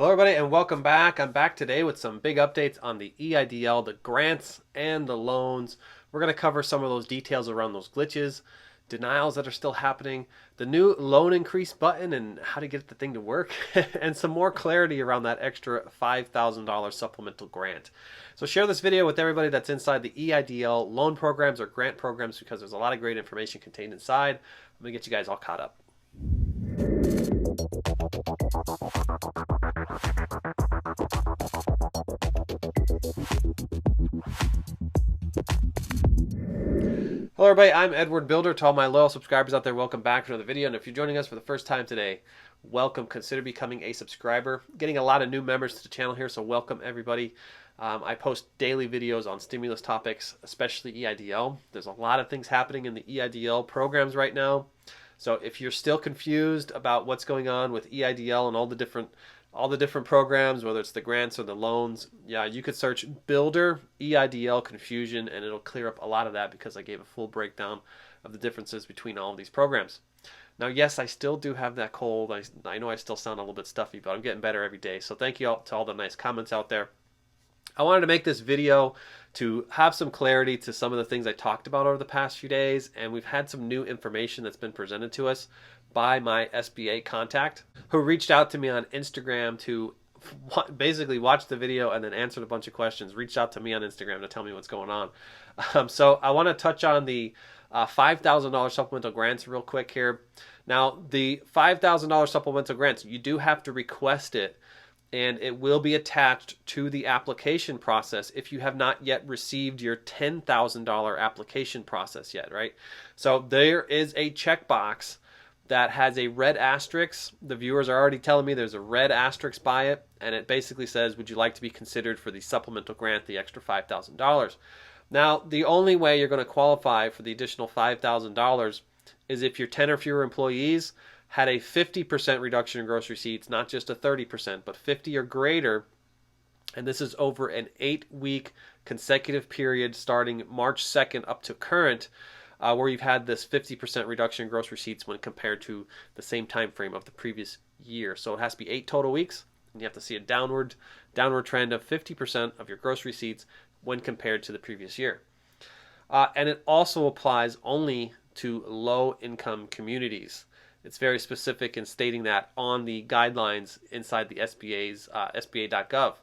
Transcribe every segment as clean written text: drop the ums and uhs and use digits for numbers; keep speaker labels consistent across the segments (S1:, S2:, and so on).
S1: Hello everybody and welcome back. I'm back today with some big updates on the EIDL, the grants and the loans. We're going to cover some of those details around those glitches, denials that are still happening, the new loan increase button and how to get the thing to work, and some more clarity around that extra $5,000 supplemental grant. So share this video with everybody that's inside the EIDL loan programs or grant programs because there's a lot of great information contained inside. I'm going to get you guys all caught up. Hello everybody, I'm Edward Bilder. To all my loyal subscribers out there, welcome back to another video. And if you're joining us for the first time today, welcome. Consider becoming a subscriber. Getting a lot of new members to the channel here, so welcome everybody. I post daily videos on stimulus topics, especially EIDL. There's a lot of things happening in the EIDL programs right now. So if you're still confused about what's going on with EIDL and all the different programs, whether it's the grants or the loans, yeah, you could search Bilder EIDL confusion and it'll clear up a lot of that because I gave a full breakdown of the differences between all of these programs. Now, yes, I still do have that cold. I know I still sound a little bit stuffy, but I'm getting better every day. So thank you all to all the nice comments out there. I wanted to make this video to have some clarity to some of the things I talked about over the past few days, and we've had some new information that's been presented to us by my SBA contact who reached out to me on Instagram to basically watch the video and then answered a bunch of questions, reached out to me on Instagram to tell me what's going on. So I want to touch on the $5,000 supplemental grants real quick here. Now, the $5,000 supplemental grants, you do have to request it, and it will be attached to the application process if you have not yet received your $10,000 application process yet, right? So there is a checkbox that has a red asterisk. The viewers are already telling me there's a red asterisk by it, and it basically says, would you like to be considered for the supplemental grant, the extra $5,000? Now, the only way you're going to qualify for the additional $5,000 is if you're 10 or fewer employees, had a 50% reduction in gross receipts, not just a 30%, but 50 or greater. And this is over an 8-week consecutive period starting March 2nd up to current, where you've had this 50% reduction in gross receipts when compared to the same time frame of the previous year. So it has to be 8 total weeks, and you have to see a downward trend of 50% of your gross receipts when compared to the previous year. And it also applies only to low-income communities. It's very specific in stating that on the guidelines inside the SBA's SBA.gov.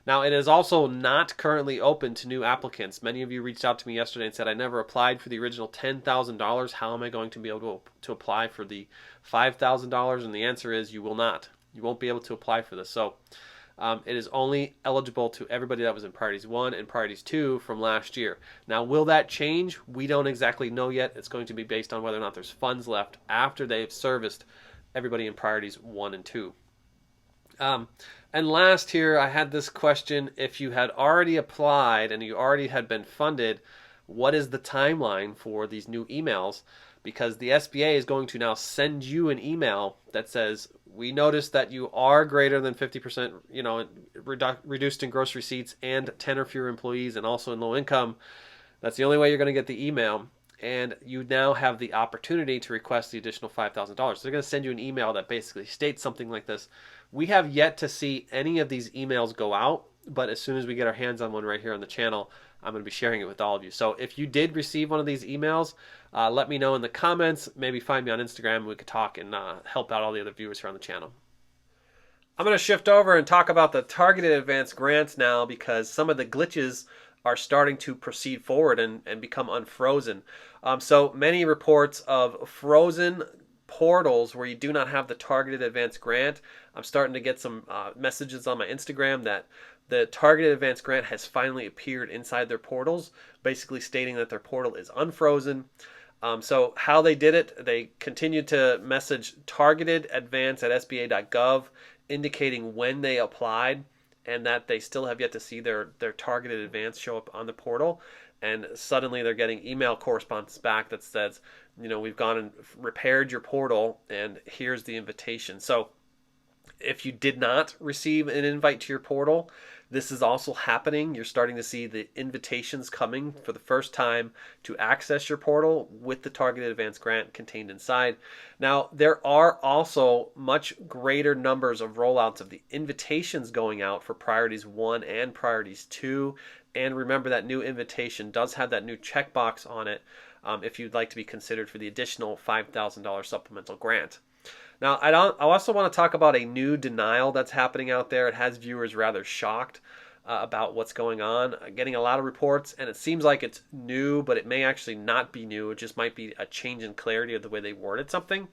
S1: Now, it is also not currently open to new applicants. Many of you reached out to me yesterday and said, I never applied for the original $10,000. How am I going to be able to apply for the $5,000? And the answer is you will not. You won't be able to apply for this. So it is only eligible to everybody that was in Priorities 1 and Priorities 2 from last year. Now, will that change? We don't exactly know yet. It's going to be based on whether or not there's funds left after they've serviced everybody in Priorities 1 and 2. And last here, I had this question. If you had already applied and you already had been funded, what is the timeline for these new emails? Because the SBA is going to now send you an email that says, we noticed that you are greater than 50%, reduced in gross receipts and 10 or fewer employees and also in low income. That's the only way you're going to get the email. And you now have the opportunity to request the additional $5,000. So they're going to send you an email that basically states something like this. We have yet to see any of these emails go out, but as soon as we get our hands on one right here on the channel, I'm going to be sharing it with all of you. So if you did receive one of these emails, let me know in the comments. Maybe find me on Instagram and we could talk and help out all the other viewers here on the channel. I'm going to shift over and talk about the targeted advanced grants now because some of the glitches are starting to proceed forward and become unfrozen. So many reports of frozen portals where you do not have the targeted advanced grant. I'm starting to get some messages on my Instagram that the targeted advanced grant has finally appeared inside their portals, basically stating that their portal is unfrozen. So how they did it, they continued to message targeted advance at SBA.gov, indicating when they applied and that they still have yet to see their targeted advance show up on the portal. And suddenly they're getting email correspondence back that says, we've gone and repaired your portal and here's the invitation. So if you did not receive an invite to your portal, this is also happening. You're starting to see the invitations coming for the first time to access your portal with the Targeted Advanced Grant contained inside. Now, there are also much greater numbers of rollouts of the invitations going out for Priorities 1 and Priorities 2. And remember, that new invitation does have that new checkbox on it if you'd like to be considered for the additional $5,000 supplemental grant. Now, I also want to talk about a new denial that's happening out there. It has viewers rather shocked about what's going on. Getting a lot of reports, and it seems like it's new, but it may actually not be new. It just might be a change in clarity of the way they worded something.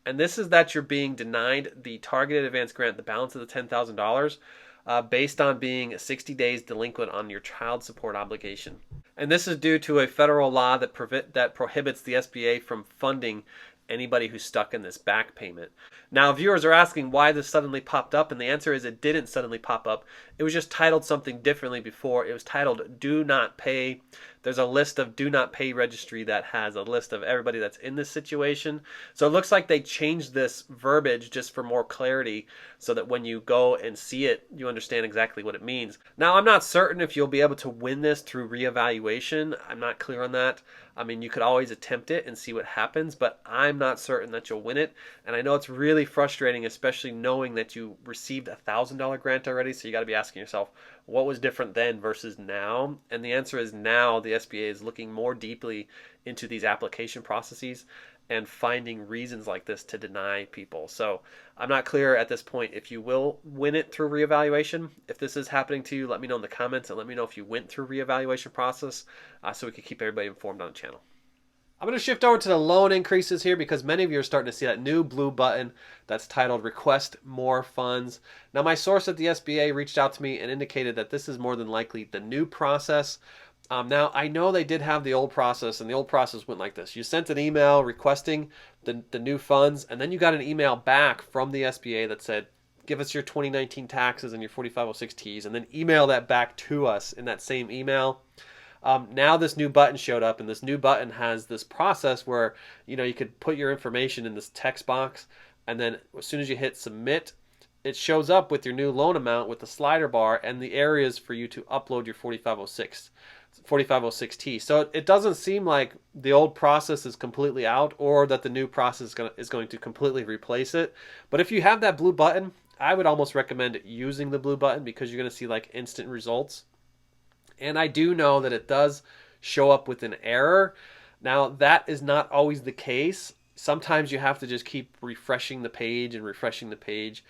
S1: And this is that you're being denied the Targeted Advanced Grant, the balance of the $10,000, based on being 60 days delinquent on your child support obligation. And this is due to a federal law that prohibits the SBA from funding anybody who's stuck in this back payment. Now, viewers are asking why this suddenly popped up, and the answer is it didn't suddenly pop up. It was just titled something differently before. It was titled Do Not Pay. There's a list of Do Not Pay registry that has a list of everybody that's in this situation. So it looks like they changed this verbiage just for more clarity so that when you go and see it, you understand exactly what it means. Now, I'm not certain if you'll be able to win this through reevaluation. I'm not clear on that. I mean, you could always attempt it and see what happens, but I'm not certain that you'll win it. And I know it's really frustrating, especially knowing that you received a $1,000 grant already. So you got to be asking yourself, what was different then versus now? And the answer is now the SBA is looking more deeply into these application processes and finding reasons like this to deny people. So I'm not clear at this point if you will win it through reevaluation. If this is happening to you, let me know in the comments and let me know if you went through reevaluation process so we can keep everybody informed on the channel. I'm going to shift over to the loan increases here because many of you are starting to see that new blue button that's titled Request More Funds. Now, my source at the SBA reached out to me and indicated that this is more than likely the new process. Now, I know they did have the old process, and the old process went like this. You sent an email requesting the new funds, and then you got an email back from the SBA that said, give us your 2019 taxes and your 4506Ts, and then email that back to us in that same email. Now this new button showed up, and this new button has this process where you could put your information in this text box, and then as soon as you hit submit, it shows up with your new loan amount with the slider bar and the areas for you to upload your 4506T. So it doesn't seem like the old process is completely out or that the new process is going to completely replace it. But if you have that blue button, I would almost recommend using the blue button because you're going to see like instant results. And I do know that it does show up with an error. Now, that is not always the case. Sometimes you have to just keep refreshing the page and refreshing the page.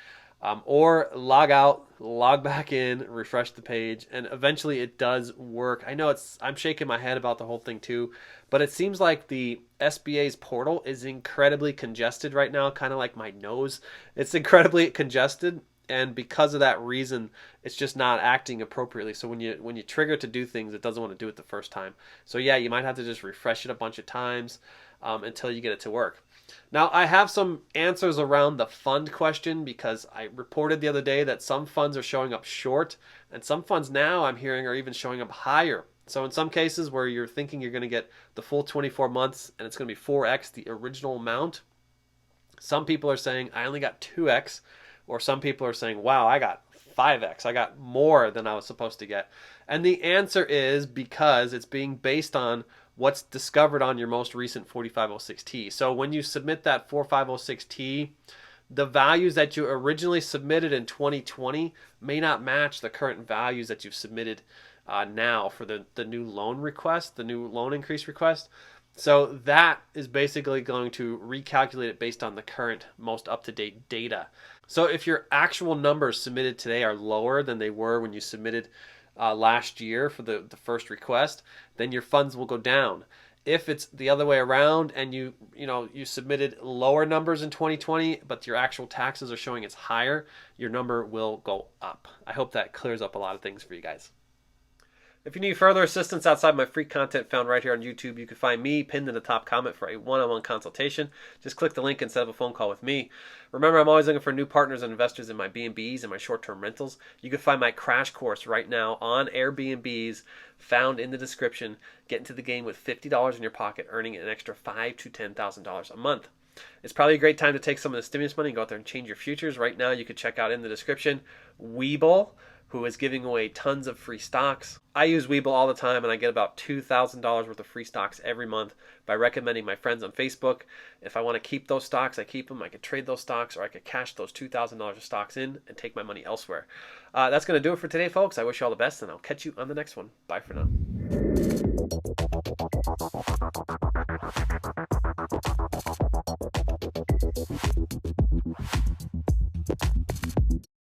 S1: Or log out, log back in, refresh the page, and eventually it does work. I know I'm shaking my head about the whole thing too, but it seems like the SBA's portal is incredibly congested right now, kind of like my nose. It's incredibly congested, and because of that reason, it's just not acting appropriately. So when you trigger it to do things, it doesn't want to do it the first time. So yeah, you might have to just refresh it a bunch of times until you get it to work. Now, I have some answers around the fund question because I reported the other day that some funds are showing up short, and some funds now I'm hearing are even showing up higher. So in some cases where you're thinking you're going to get the full 24 months and it's going to be 4x the original amount, some people are saying I only got 2x, or some people are saying, wow, I got 5x. I got more than I was supposed to get. And the answer is because it's being based on what's discovered on your most recent 4506T. So when you submit that 4506T, the values that you originally submitted in 2020 may not match the current values that you've submitted now for the new loan request, the new loan increase request. So that is basically going to recalculate it based on the current most up-to-date data. So if your actual numbers submitted today are lower than they were when you submitted last year for the first request, then your funds will go down. If it's the other way around and you submitted lower numbers in 2020, but your actual taxes are showing it's higher, your number will go up. I hope that clears up a lot of things for you guys. If you need further assistance outside my free content found right here on YouTube, you can find me pinned in the top comment for a one-on-one consultation. Just click the link and set up a phone call with me. Remember, I'm always looking for new partners and investors in my B&Bs and my short-term rentals. You can find my crash course right now on AirBNBs found in the description. Get into the game with $50 in your pocket, earning an extra $5,000 to $10,000 a month. It's probably a great time to take some of the stimulus money and go out there and change your futures. Right now, you could check out in the description Webull, who is giving away tons of free stocks. I use Webull all the time, and I get about $2,000 worth of free stocks every month by recommending my friends on Facebook. If I want to keep those stocks, I keep them. I could trade those stocks, or I could cash those $2,000 of stocks in and take my money elsewhere. That's going to do it for today, folks. I wish you all the best, and I'll catch you on the next one. Bye for now.